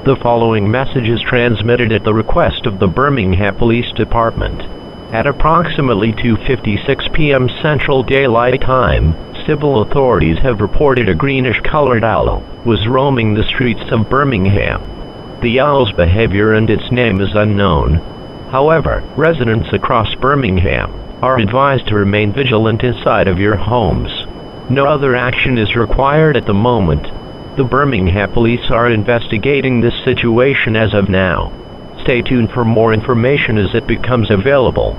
The following message is transmitted at the request of the Birmingham Police Department. At approximately 2:56 p.m. Central Daylight Time, civil authorities have reported a greenish-colored owl was roaming the streets of Birmingham. The owl's behavior and its name is unknown. However, residents across Birmingham are advised to remain vigilant inside of your homes. No other action is required at the moment. The Birmingham police are investigating this situation as of now. Stay tuned for more information as it becomes available.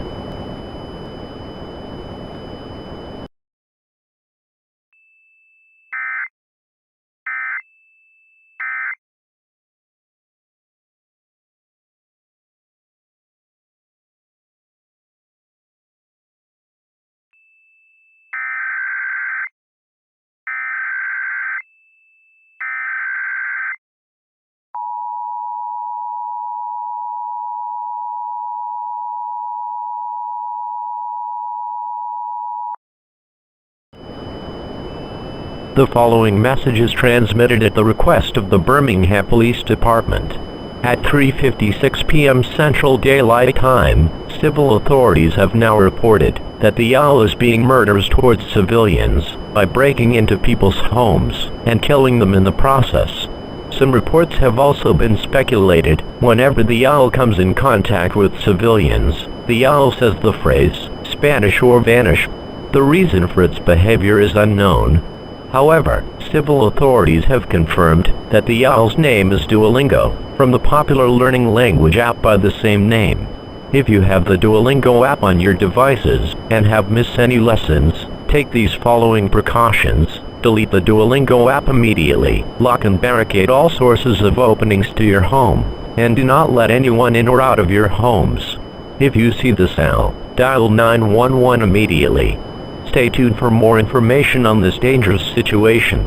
The following message is transmitted at the request of the Birmingham Police Department. At 3:56 p.m. Central Daylight Time, civil authorities have now reported that the owl is being murderous towards civilians by breaking into people's homes and killing them in the process. Some reports have also been speculated. Whenever the owl comes in contact with civilians, the owl says the phrase, "Spanish or vanish." The reason for its behavior is unknown. However, civil authorities have confirmed that the owl's name is Duolingo, from the popular learning language app by the same name. If you have the Duolingo app on your devices and have missed any lessons, take these following precautions. Delete the Duolingo app immediately, lock and barricade all sources of openings to your home, and do not let anyone in or out of your homes. If you see this owl, dial 911 immediately. Stay tuned for more information on this dangerous situation.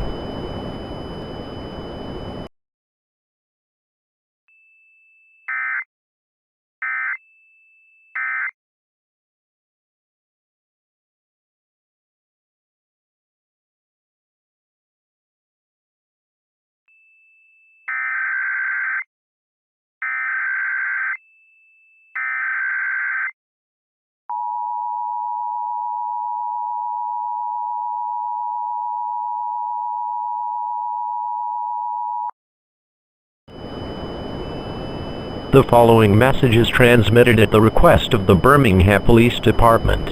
The following message is transmitted at the request of the Birmingham Police Department.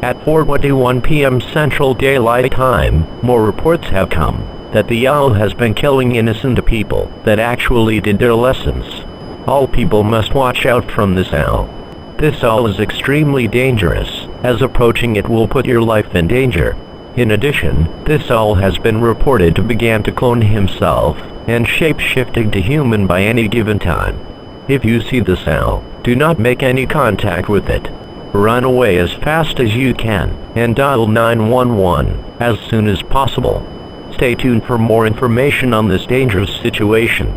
At 4:21 p.m. Central Daylight Time, more reports have come that the owl has been killing innocent people that actually did their lessons. All people must watch out from this owl. This owl is extremely dangerous, as approaching it will put your life in danger. In addition, this owl has been reported to begin to clone himself and shape-shifting to human by any given time. If you see this owl, do not make any contact with it. Run away as fast as you can, and dial 911 as soon as possible. Stay tuned for more information on this dangerous situation.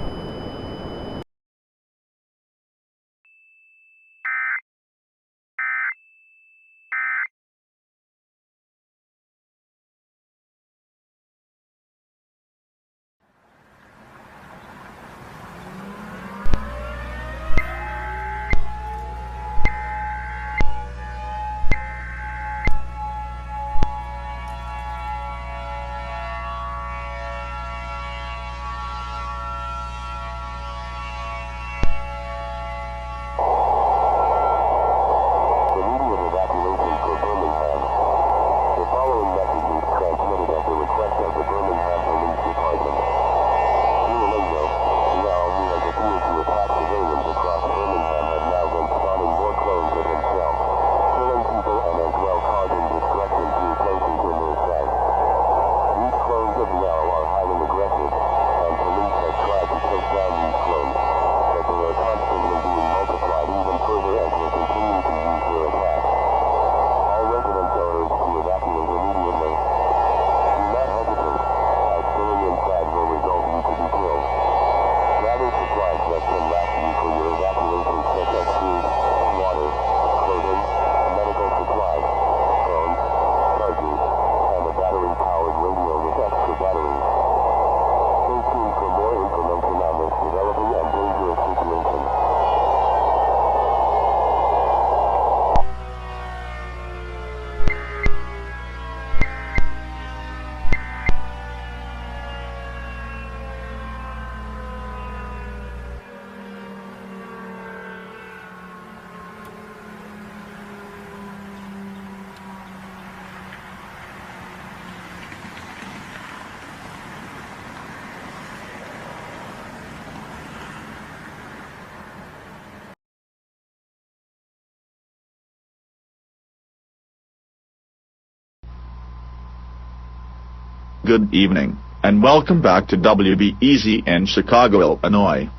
good evening, and welcome back to WBEZ in Chicago, Illinois.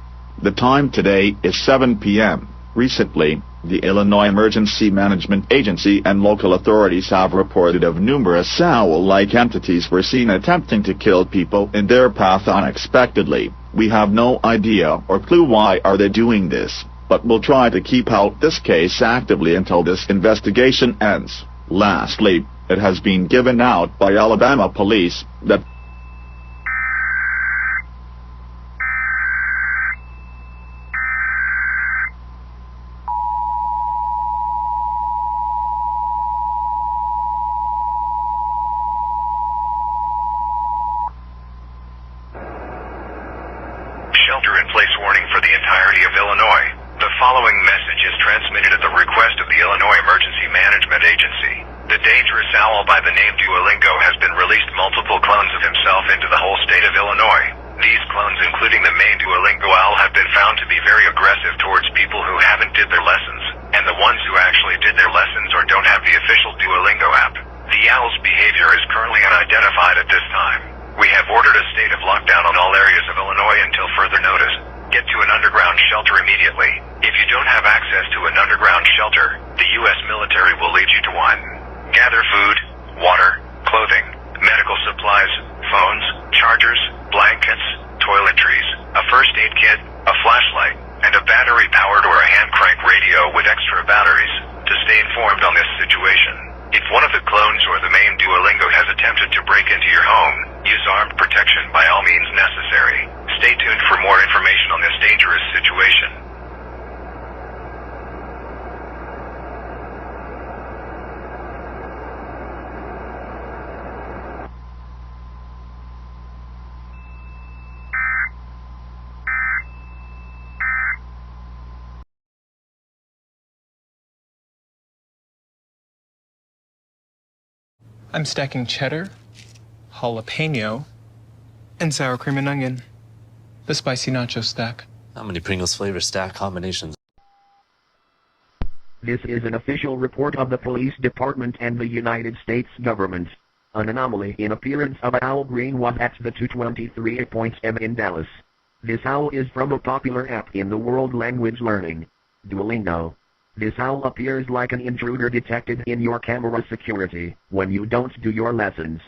The time today is 7 p.m. Recently, the Illinois Emergency Management Agency and local authorities have reported of numerous owl-like entities were seen attempting to kill people in their path unexpectedly. We have no idea or clue why are they doing this, but we'll try to keep out this case actively until this investigation ends. Lastly, it has been given out by Alabama police that shelter-in-place warning for the entirety of Illinois. The following message is transmitted at the request of the Illinois Emergency Management Agency. The dangerous owl by the name Duolingo has been released multiple clones of himself into the whole state of Illinois. These clones, including the main Duolingo owl, have been found to be very aggressive towards people who haven't did their lessons, and the ones who actually did their lessons or don't have the official Duolingo app. The owl's behavior is currently unidentified at this time. We have ordered a state of lockdown on all areas of Illinois until further notice. Get to an underground shelter immediately. If you don't have access to an underground shelter, the U.S. military will lead you to one. Gather food, water, clothing, medical supplies, phones, chargers, blankets, toiletries, a first aid kit, a flashlight, and a battery-powered or a hand-crank radio with extra batteries to stay informed on this situation. If one of the clones or the main Duolingo has attempted to break into your home, use armed protection by all means necessary. Stay tuned for more information on this dangerous situation. I'm stacking cheddar, jalapeno, and sour cream and onion. The spicy nacho stack. How many Pringles flavor stack combinations? This is an official report of the police department and the United States government. An anomaly in appearance of an owl green was at the 223.7 in Dallas. This owl is from a popular app in the world language learning, Duolingo. This owl appears like an intruder detected in your camera security when you don't do your lessons.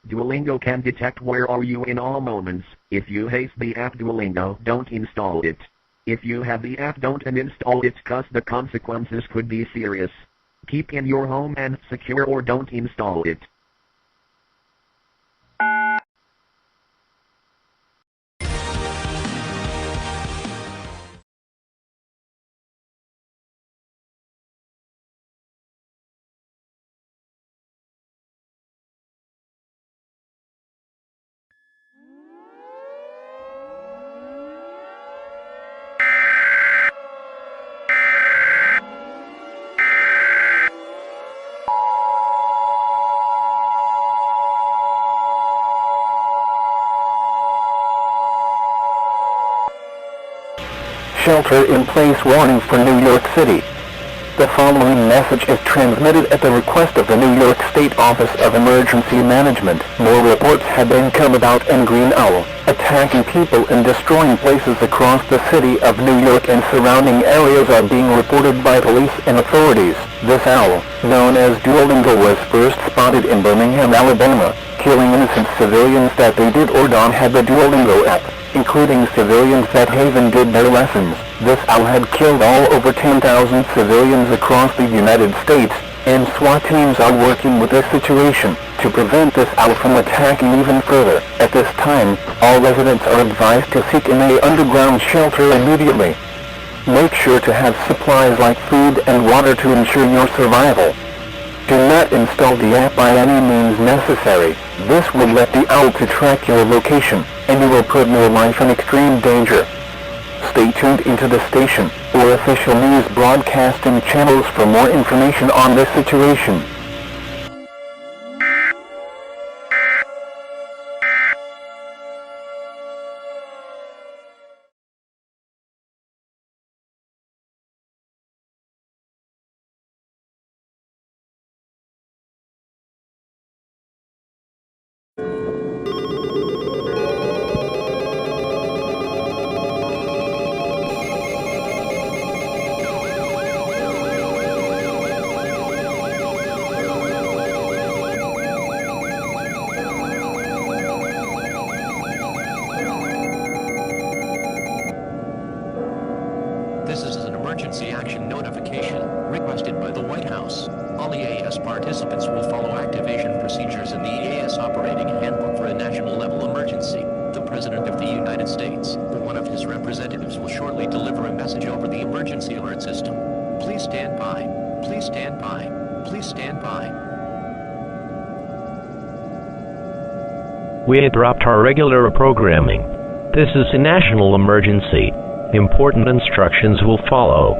Duolingo can detect where are you in all moments. If you hate the app Duolingo, don't install it. If you have the app, don't uninstall it, cause the consequences could be serious. Keep in your home and secure or don't install it. Shelter-in-place warning for New York City. The following message is transmitted at the request of the New York State Office of Emergency Management. More reports have been come about an green owl attacking people and destroying places across the city of New York and surrounding areas are being reported by police and authorities. This owl, known as Duolingo, was first spotted in Birmingham, Alabama, killing innocent civilians that they did or don't have the Duolingo app, including civilians that haven't did their lessons. This owl had killed all over 10,000 civilians across the United States, and SWAT teams are working with this situation to prevent this owl from attacking even further. At this time, all residents are advised to seek an underground shelter immediately. Make sure to have supplies like food and water to ensure your survival. Do not install the app by any means necessary. This will let the owl to track your location, and you will put your life in extreme danger. Stay tuned into the station or official news broadcasting channels for more information on this situation. emergency action notification requested by the White House. All EAS participants will follow activation procedures in the EAS Operating Handbook for a national level emergency. The President of the United States or one of his representatives will shortly deliver a message over the emergency alert system. Please stand by. Please stand by. Please stand by. We interrupt our regular programming. This is a national emergency. Important instructions will follow.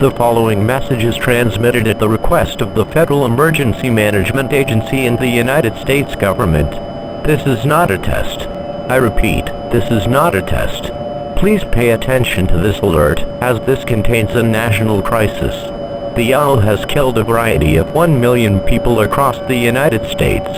The following message is transmitted at the request of the Federal Emergency Management Agency and the United States government. This is not a test. I repeat, this is not a test. Please pay attention to this alert, as this contains a national crisis. The owl has killed a variety of 1 million people across the United States.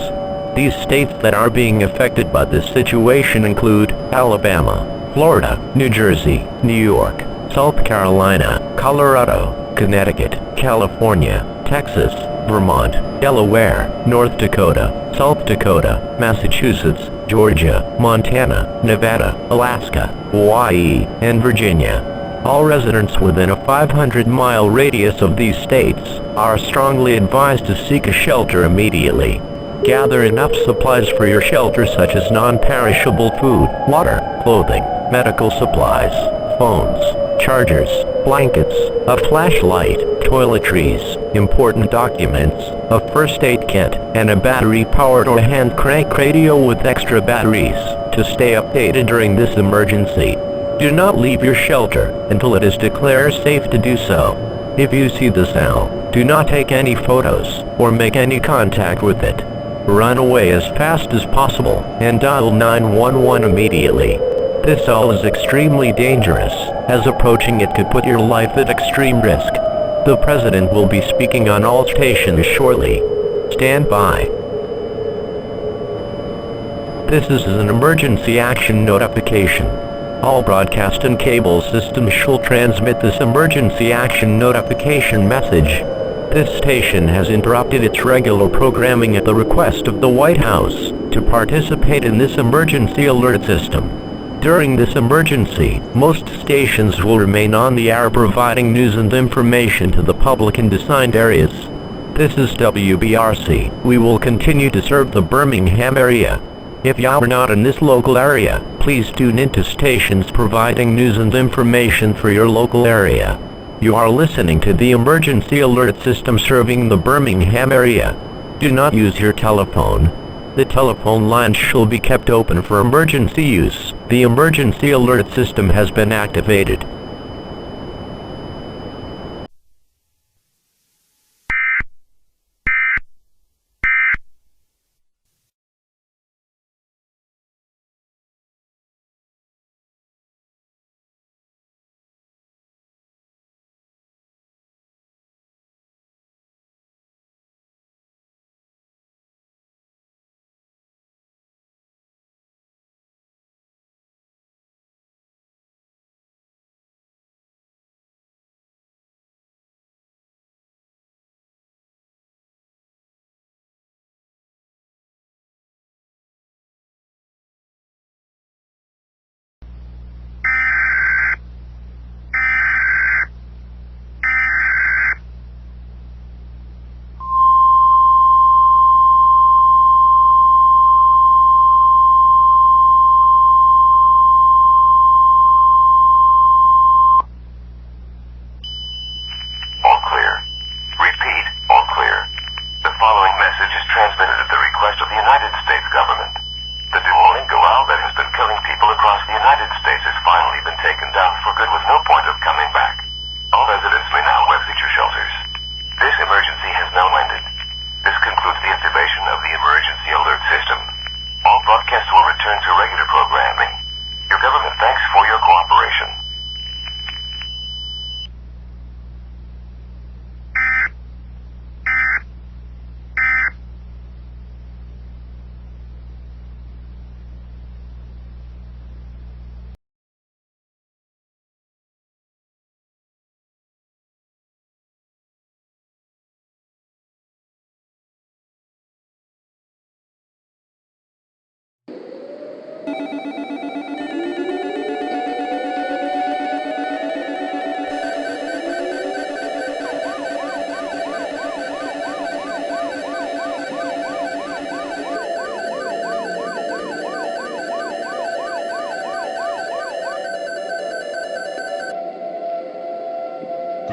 These states that are being affected by this situation include Alabama, Florida, New Jersey, New York, South Carolina, Colorado, Connecticut, California, Texas, Vermont, Delaware, North Dakota, South Dakota, Massachusetts, Georgia, Montana, Nevada, Alaska, Hawaii, and Virginia. All residents within a 500-mile radius of these states are strongly advised to seek a shelter immediately. Gather enough supplies for your shelter such as non-perishable food, water, clothing, medical supplies, phones, chargers, blankets, a flashlight, toiletries, important documents, a first aid kit, and a battery-powered or hand crank radio with extra batteries to stay updated during this emergency. Do not leave your shelter until it is declared safe to do so. If you see this owl, do not take any photos or make any contact with it. Run away as fast as possible and dial 911 immediately. This owl is extremely dangerous, as approaching it could put your life at extreme risk. The President will be speaking on all stations shortly. Stand by. This is an emergency action notification. All broadcast and cable systems shall transmit this emergency action notification message. This station has interrupted its regular programming at the request of the White House to participate in this emergency alert system. During this emergency, most stations will remain on the air providing news and information to the public in assigned areas. This is WBRC. We will continue to serve the Birmingham area. If you are not in this local area, please tune into stations providing news and information for your local area. You are listening to the emergency alert system serving the Birmingham area. Do not use your telephone. The telephone lines shall be kept open for emergency use. The emergency alert system has been activated.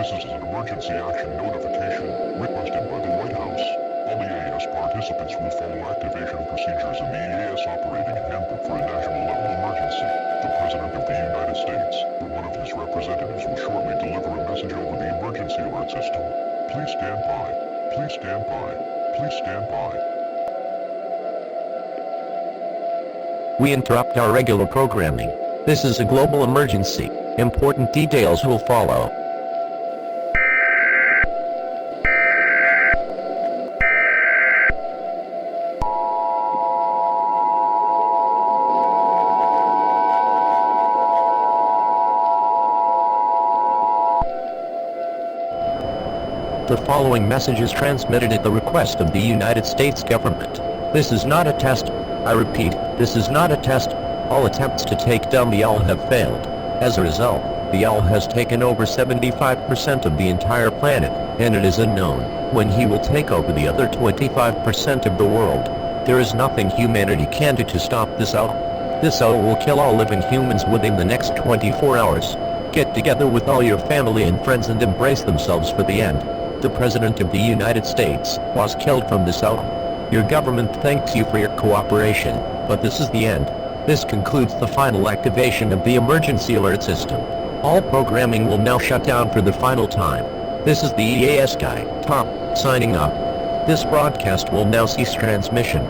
This is an emergency action notification requested by the White House. All EAS participants will follow activation procedures in the EAS Operating Handbook for a national level emergency. The President of the United States, or one of his representatives, will shortly deliver a message over the emergency alert system. Please stand by. Please stand by. Please stand by. We interrupt our regular programming. This is a global emergency. Important details will follow. The following message is transmitted at the request of the United States government. This is not a test. I repeat, this is not a test. All attempts to take down the owl have failed. As a result, the owl has taken over 75% of the entire planet, and it is unknown when he will take over the other 25% of the world. There is nothing humanity can do to stop this owl. This owl will kill all living humans within the next 24 hours. Get together with all your family and friends and embrace themselves for the end. The President of the United States was killed from this owl. Your government thanks you for your cooperation, but this is the end. This concludes the final activation of the emergency alert system. All programming will now shut down for the final time. This is the EAS guy, Tom, signing off. This broadcast will now cease transmission.